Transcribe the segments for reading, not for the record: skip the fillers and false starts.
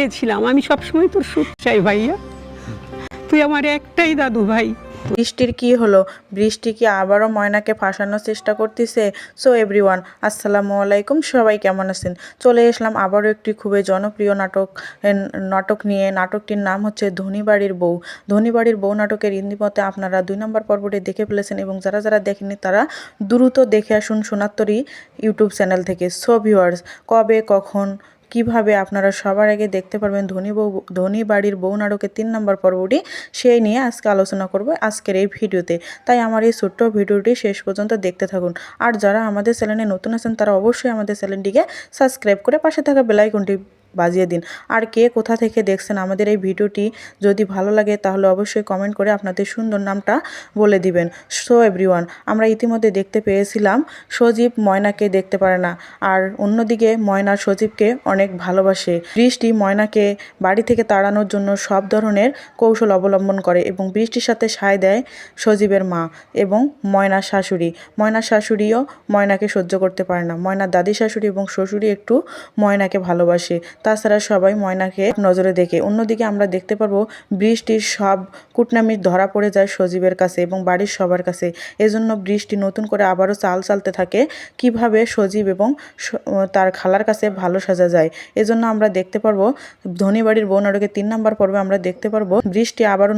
চেয়েছিলাম, আমি সবসময় তোর সুখ চাই ভাইয়া, তুই আমার একটাই দাদু ভাই। বৃষ্টির কি হলো? বৃষ্টি কি আবারও ময়নাকে ফাঁসানোর চেষ্টা করতেছে? সো এভরিওয়ান, আসসালামু আলাইকুম, সবাই কেমন আছেন? চলে আসলাম আবারও একটি খুবই জনপ্রিয় নাটক নিয়ে। নাটকটির নাম হচ্ছে ধনীবাড়ির বউ। ধনীবাড়ির বউ নাটকের ইতিমধ্যে আপনারা 2 নম্বর পর্বটি দেখে ফেলেছেন এবং যারা যারা দেখেননি তারা দ্রুত দেখে আসুন সোনাত্তরী ইউটিউব চ্যানেল থেকে। সো ভিউয়ার্স, কবে কখন কিভাবে আপনারা সবার আগে দেখতে পারবেন ধনীবাড়ির বউ নাটকের 3 নম্বর পর্বটি, সেই নিয়ে আজকে আলোচনা করব আজকের এই ভিডিওতে। তাই আমার এই ছোট্ট ভিডিওটি শেষ পর্যন্ত দেখতে থাকুন। আর যারা আমাদের চ্যানেলে নতুন আছেন তারা অবশ্যই আমাদের চ্যানেলটিকে সাবস্ক্রাইব করে পাশে থাকা বেল আইকনটি বাজিয়ে দিন। আর কে কোথা থেকে দেখছেন আমাদের এই ভিডিওটি যদি ভালো লাগে তাহলে অবশ্যই কমেন্ট করে আপনাদের সুন্দর নামটা বলে দিবেন। সো এভরিওয়ান, আমরা ইতিমধ্যে দেখতে পেয়েছিলাম সজীব ময়নাকে দেখতে পারে না, আর অন্যদিকে ময়না সজীবকে অনেক ভালোবাসে। বৃষ্টি ময়নাকে বাড়ি থেকে তাড়ানোর জন্য সব ধরনের কৌশল অবলম্বন করে এবং বৃষ্টির সাথে সায় দেয় সজীবের মা এবং ময়নার শাশুড়ি। ময়নার শাশুড়িও ময়নাকে সহ্য করতে পারে না। ময়নার দাদি শাশুড়ি এবং শ্বশুরি একটু ময়নাকে ভালোবাসে, তাছাড়া সবাই ময়নাকে নজরে দেখে। অন্যদিকে আমরা দেখতে পারবো বৃষ্টির সব কুটনামি ধরা পড়ে যায় সজীবের কাছে এবং বাড়ির সবার কাছে। এজন্য বৃষ্টি নতুন করে আবারও চাল চালতে থাকে কিভাবে সজীব এবং তার খালার কাছে ভালো সাজা যায়। এজন্য আমরা দেখতে পারবো ধনীবাড়ির বউ নাটকের 3 নম্বর পর্বে আমরা দেখতে পারবো বৃষ্টি আবারও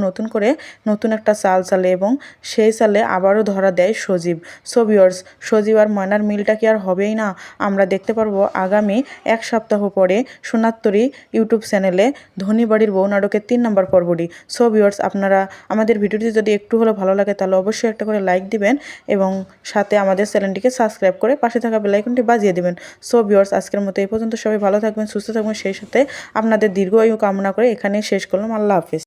নতুন একটা চাল চালে এবং সেই চালে আবারও ধরা দেয় সজীব। সো ভিউয়ার্স, সজীব আর ময়নার মিলটা কি আর হবেই না? আমরা দেখতে পারবো আগামী 1 সপ্তাহ পরে সোনাত্তরী ইউটিউব চ্যানেলে ধনীবাড়ির বউ নাটকের 3 নম্বর পর্বটি। সো ভিউয়ার্স, আপনারা আমাদের ভিডিওটি যদি একটু হলেও ভালো লাগে তাহলে অবশ্যই একটা করে লাইক দিবেন এবং সাথে আমাদের চ্যানেলটিকে সাবস্ক্রাইব করে পাশে থাকা বেল আইকনটি বাজিয়ে দিবেন। সো ভিউয়ার্স, আজকের মতো এই পর্যন্ত। সবাই ভালো থাকবেন, সুস্থ থাকবেন, সেই সাথে আপনাদের দীর্ঘায়ু কামনা করে এখানেই শেষ করলাম। আল্লাহ হাফেজ।